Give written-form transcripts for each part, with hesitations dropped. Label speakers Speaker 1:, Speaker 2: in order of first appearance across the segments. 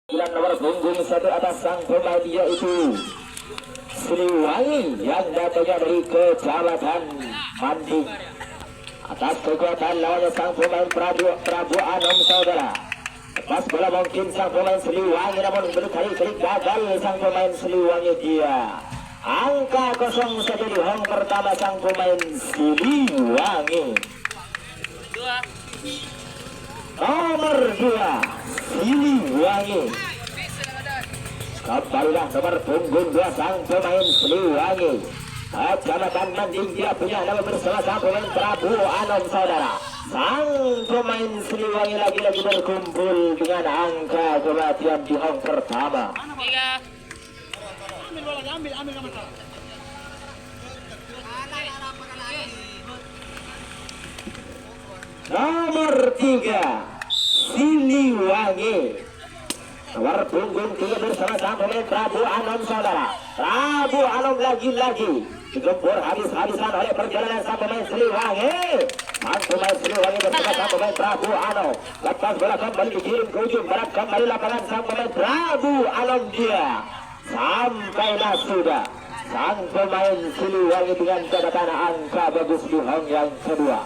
Speaker 1: Bulan nomor punggung satu atas sang pemain yaitu Siliwangi yang datangnya dari Kecamatan Manding. Atas kekuatan lawannya sang pemain Prabu Anom saudara. Lepas bola mungkin sang pemain Siliwangi, namun berkali-kali gagal sang pemain Siliwangi dia. Angka 0-1 di home pertama sang pemain Siliwangi. Nomor 2 Siliwangi. Kembalilah nomor punggung 2 sang pemain Siliwangi. Kecamatan Manding dia punya nama bersama sang pemain Prabu Anom saudara. Sang pemain Siliwangi lagi-lagi berkumpul dengan angka kematian di home pertama. Nomor 3 Siliwangi. Nomor punggung 3 bersama sang pemain Prabu Anom saudara. Prabu Anom lagi-lagi digempur habis-habisan oleh perjalanan sang pemain Siliwangi. Sang pemain Siliwangi bersama sang pemain Prabu Anom. Lepas bola kembali dikirim ke ujung barat, kembali lapangan sang pemain Prabu Anom dia. Sampailah sudah sang pemain Siliwangi dengan catatan angka bagus di home yang kedua.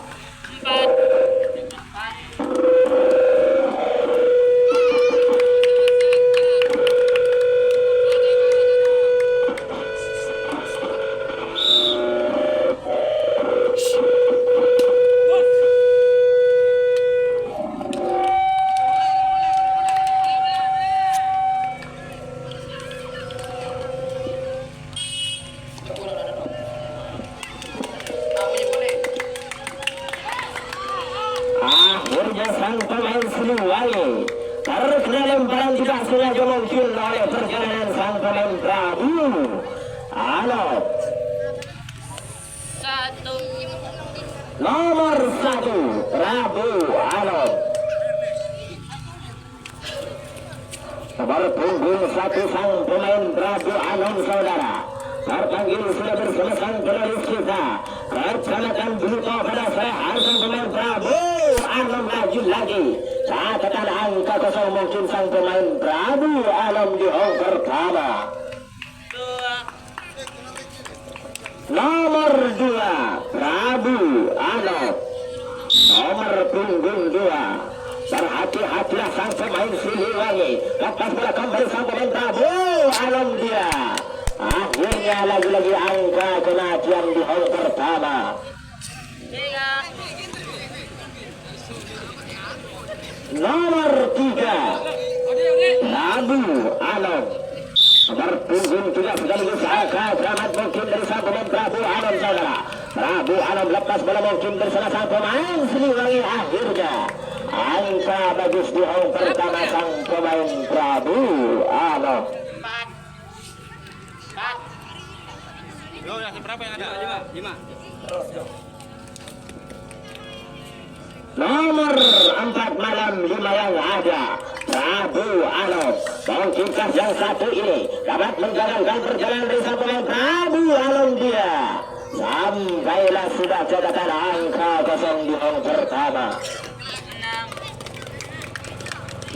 Speaker 1: Akhirnya sang pemain Siliwangi terkena lemparan tidak sengaja mungkin oleh perjalanan sang pemain Prabu Anom. Nomor 1 Prabu Anom. Nomor punggung 1 sang pemain Prabu Anom saudara. Terpanggil sudah bersama sang penulis kita Kecamatan Buto pada sore hari sang pemain Prabu Anom lagi-lagi. Catatan angka 0 mungkin sang pemain Prabu Anom di home pertama. Nomor 2 Prabu Anom. Nomor punggung 2. Berhati-hatilah sang pemain Siliwangi. Lepas bola kembali sang pemain Prabu Anom dia. Akhirnya lagi-lagi angka kematian di home pertama. Nomor 3 Prabu Anom. Nomor punggung juga sekaligus angka selamat mungkin dari sang pemain Prabu Anom saudara. Prabu Anom lepas bola mungkin bersama sang pemain Siliwangi. Akhirnya angka bagus di home pertama sang pemain Prabu Anom.
Speaker 2: Yo, berapa yang ada? 5.
Speaker 1: Nomor 4 malam 5 yang ada Prabu Anom. Mungkinkah yang satu ini dapat menjalankan perjalanan dari sang pemain Prabu Anom dia. Sampailah sudah catatan angka 0 di home pertama.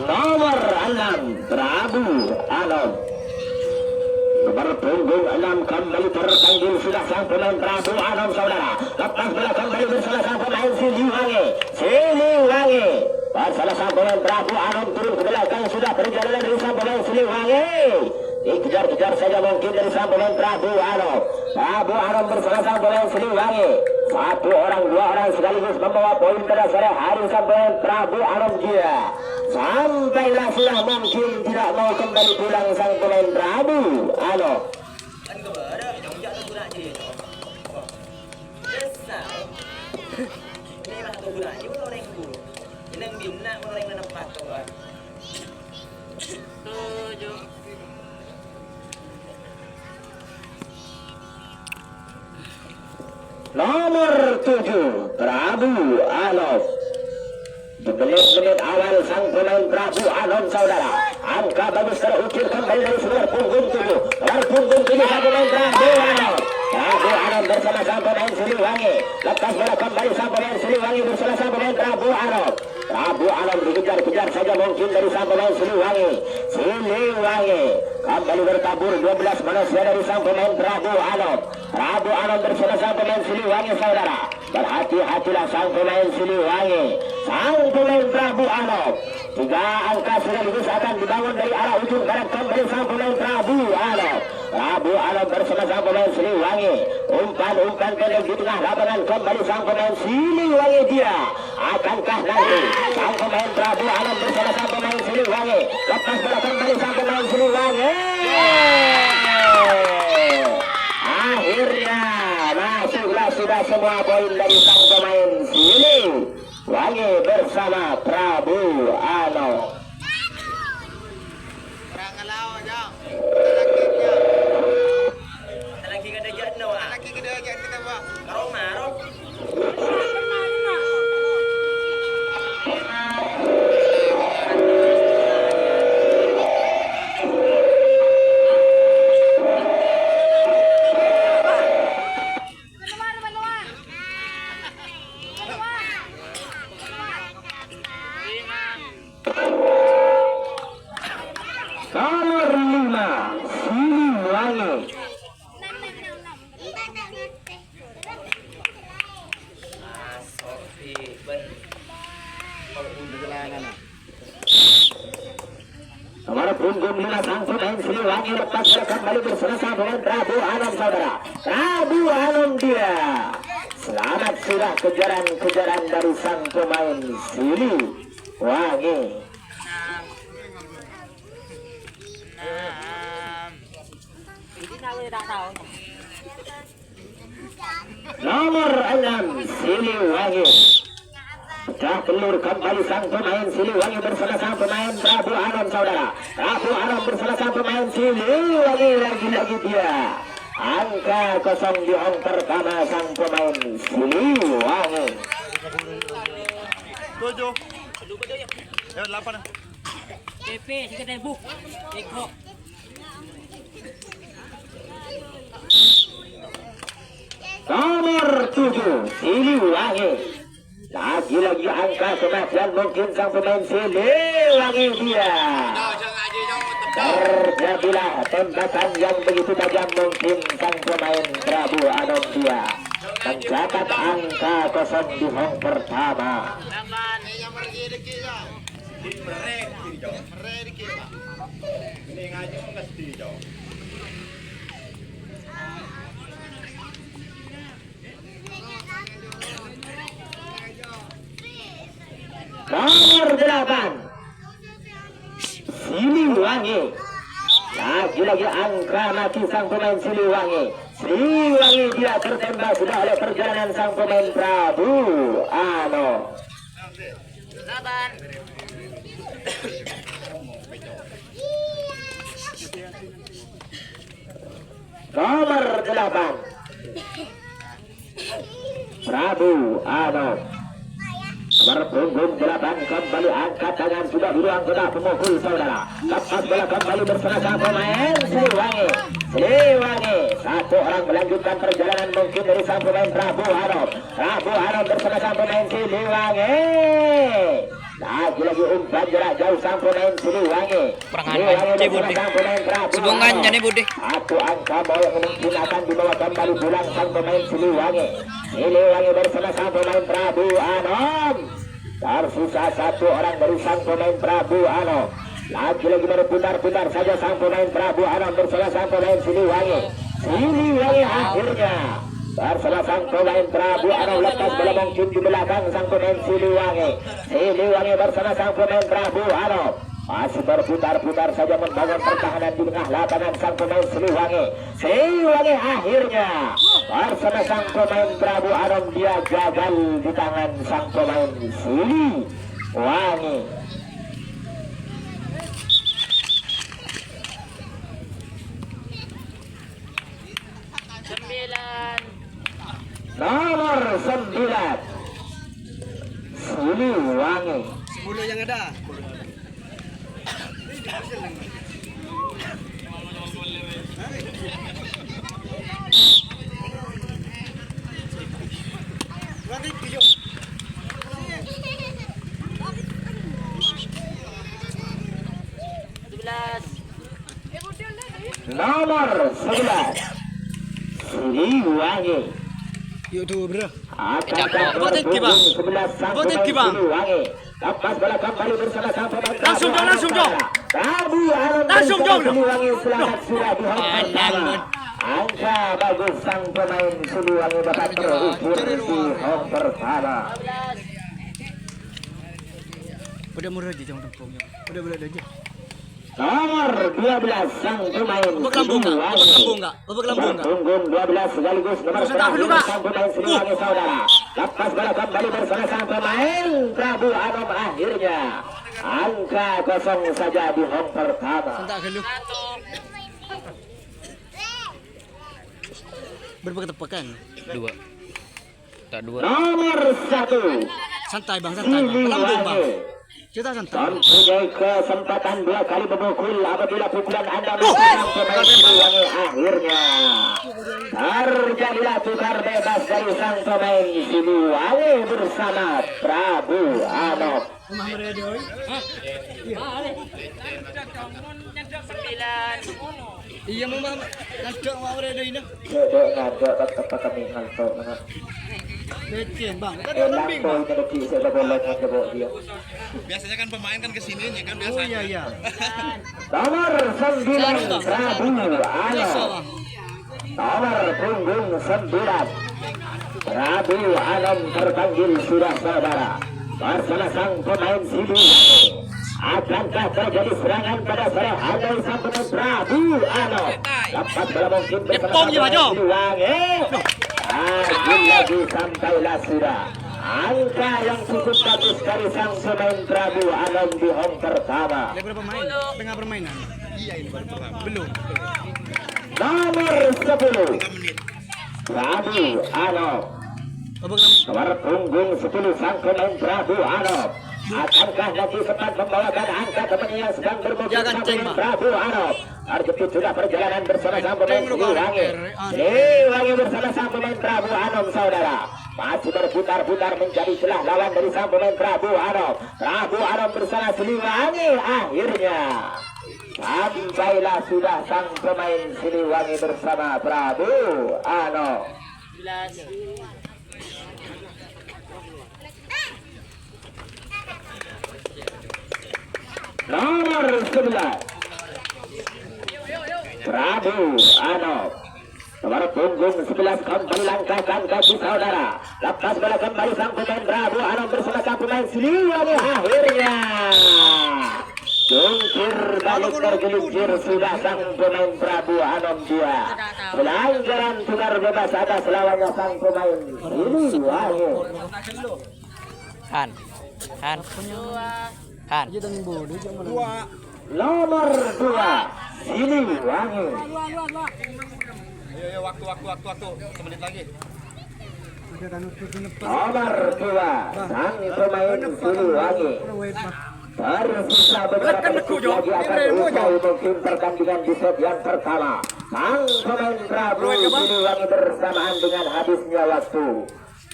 Speaker 1: Nomor 6 Prabu Anom. Nomor punggung 6 kembali terpanggil sudah sang pemain Prabu Anom saudara. Lepas bola kembali bersama sang pemain Siliwangi. Siliwangi bersama sang pemain Prabu Anom turun ke belakang sudah perjalanan dari sang pemain Siliwangi. Dikejar-kejar saja mungkin dari sang pemain Prabu Anom. Prabu Anom bersama sang pemain Siliwangi. 1 orang 2 orang sekaligus membawa poin pada sore hari sang pemain Prabu Anom dia. Sampailah sudah mungkin tidak mau kembali pulang sang pemain Prabu Anom. Nomor 7 Prabu Anom. Di menit-menit awal sang pemain Prabu Anom saudara. Angka bagus terukir kembali dari nomor punggung 7. Nomor punggung 7 sang pemain Prabu Anom. Prabu Anom bersama sang pemain Siliwangi. Lepas bola kembali sang pemain Siliwangi bersama sang pemain Prabu Anom. Prabu Anom dikejar-kejar saja mungkin dari sang pemain Siliwangi. Siliwangi kembali bertabur 12 manusia dari sang pemain Prabu Anom. Prabu Anom bersama sang pemain Siliwangi saudara. Berhati-hatilah sang pemain Siliwangi. Sang pemain Prabu Anom. 3 angka sekaligus akan dibangun dari arah ujung barat kembali sang pemain Prabu Anom. Prabu Anom bersama sang pemain Siliwangi. Umpan pendek di tengah lapangan kembali sang pemain Siliwangi dia. Akankah nanti sang pemain Prabu Anom bersama sang pemain Siliwangi lepas bola kembali sang pemain Siliwangi. Akhirnya masuklah sudah semua poin dari sang pemain Siliwangi bersama Prabu Anom. Nomor 5 Siliwangi. Nomor punggung 5 sang pemain Siliwangi lepas kembali bersama sang pemain Prabu Anom saudara. Prabu Anom dia. Selamat sudah kejaran dari sang pemain Siliwangi. Nomor 6 Siliwangi. Pecah telur kembali sang pemain Siliwangi bersama sang pemain Prabu Anom saudara. Prabu Anom bersama sang pemain Siliwangi lagi-lagi dia. Angka kosong di hong pertama sang pemain Siliwangi.
Speaker 2: 7. 8.
Speaker 3: TP sekedar buk. Ikut.
Speaker 1: Nomor 7 Siliwangi. Lagi-lagi angka kematian mungkin sang pemain Siliwangi dia. Terjadilah tembakan yang begitu tajam mungkin sang pemain Prabu Anom dia. Mencatat angka kosong di hong pertama. Nomor 8 Siliwangi. Lagi-lagi angka mati sang pemain Siliwangi. Siliwangi dia tertembak sudah oleh perjalanan sang pemain Prabu Anom. Nomor 8 Prabu Anom. Berpunggung 8 kembali angkat tangan sudah di ruang gerak pemukul saudara. Lepas bola kembali bersama sang pemain Siliwangi. Siliwangi 1 orang melanjutkan perjalanan mungkin dari sang pemain Prabu Anom. Prabu Anom bersama sang pemain Siliwangi. Lagi-lagi umpan jarak jauh sang pemain Siliwangi. Siliwangi bersama sang pemain Prabu
Speaker 3: Subungannya nih Budi.
Speaker 1: 1 angka bola mungkin akan dibawa kembali pulang sang pemain Siliwangi. Siliwangi bersama sang pemain Prabu Anom. Tersisa 1 orang dari sang pemain Prabu Anom. Lagi-lagi berputar-putar saja sang pemain Prabu Anom bersama sang pemain Siliwangi. Siliwangi akhirnya bersama sang pemain Prabu Anom lepas bola mungkin di belakang sang pemain Siliwangi. Siliwangi bersama sang pemain Prabu Anom masih berputar-putar saja membangun pertahanan di tengah lapangan sang pemain Siliwangi. Siliwangi akhirnya bersama sang pemain Prabu Anom dia gagal di tangan sang pemain Siliwangi. Nomor 9 Siliwangi.
Speaker 3: 10 yang ada.
Speaker 1: Nomor 11 Siliwangi.
Speaker 3: YouTuber.
Speaker 1: Botet
Speaker 3: Bang. Botet Bang.
Speaker 1: Lepas bola kembali bersama sang pemain.
Speaker 3: Langsung dong.
Speaker 1: Prabu Anom
Speaker 3: Langsung dong.
Speaker 1: Siliwangi selamat sudah di home pertama. Angka bagus sang pemain Siliwangi dapat terukur di home pertama.
Speaker 3: Udah murah aja jangan tempongnya. Udah aja.
Speaker 1: Nomor 12 sang pemain Siliwangi. Punggung 12 sekaligus nomor sang pemain Siliwangi saudara. Lepas bola kembali bersama sang pemain Prabu Anom akhirnya. Angka kosong saja di home pertama.
Speaker 3: Berapa ketepakan? 2. Tak 2.
Speaker 1: Nomor 1
Speaker 3: Santai bang. Pelambung bang. Kita santai.
Speaker 1: Mempunyai kesempatan 2 kali memukul apabila pukulan Anda sang pemain Siliwangi akhirnya terjadilah tukar bebas dari sang pemain Siliwangi bersama Prabu Anom.
Speaker 3: Iya mama, ngadok mau redo ini.
Speaker 1: Ngadok tetap kami ngantuk.
Speaker 3: Lecen bang,
Speaker 2: Biasanya kan pemain kan kesininya kan biasa.
Speaker 3: Oh iya.
Speaker 1: Nomor 9 Prabu Anom. Nomor punggung 9 Prabu Anom terpanggil sudah saudara. Bersama sang pemain Siliwangi. Akankah terjadi serangan pada sore hari sang pemain Prabu Anom? Dapat bola mungkin bersama Siliwangi. Lagi sampailah sudah. Angka yang cukup bagus dari sang pemain Prabu Anom di home pertama.
Speaker 3: Berapa main? Tengah permainan. Iya ini baru pertama. Belum.
Speaker 1: Nomor 10 Prabu Anom. Nomor punggung 10 sang pemain Prabu Anom. Akankah nanti sempat membawakan angka temannya yang sedang bermukim sang pemain Prabu Anom? Arjepit sudah perjalanan bersama sang pemain Siliwangi. Siliwangi bersama sang pemain Prabu Anom saudara. Masih berputar-putar mencari celah lawan dari sang pemain Prabu Anom. Prabu Anom bersama Siliwangi akhirnya sampailah sudah sang pemain Siliwangi bersama Prabu Anom. Nomor 11 Prabu Anom. Nomor punggung 11 kembali langkahkan kaki saudara. Lepas bola kembali sang pemain Prabu Anom bersama sang pemain Siliwangi akhirnya jungkir balik tergelincir sudah sang pemain Prabu Anom dia. Pelanggaran tukar bebas atas lawannya sang pemain Siliwangi.
Speaker 3: Han.
Speaker 1: Nomor 2 Siliwangi.
Speaker 2: Ayo waktu. Semenit lagi.
Speaker 1: Nomor 2 sang pemain Siliwangi. Tersisa beberapa detik lagi akan usai mungkin pertandingan di set yang pertama. Sang pemain Prabu Siliwangi bersamaan dengan habisnya waktu.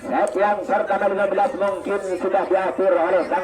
Speaker 1: Set yang pertama 15 mungkin sudah diatur oleh sang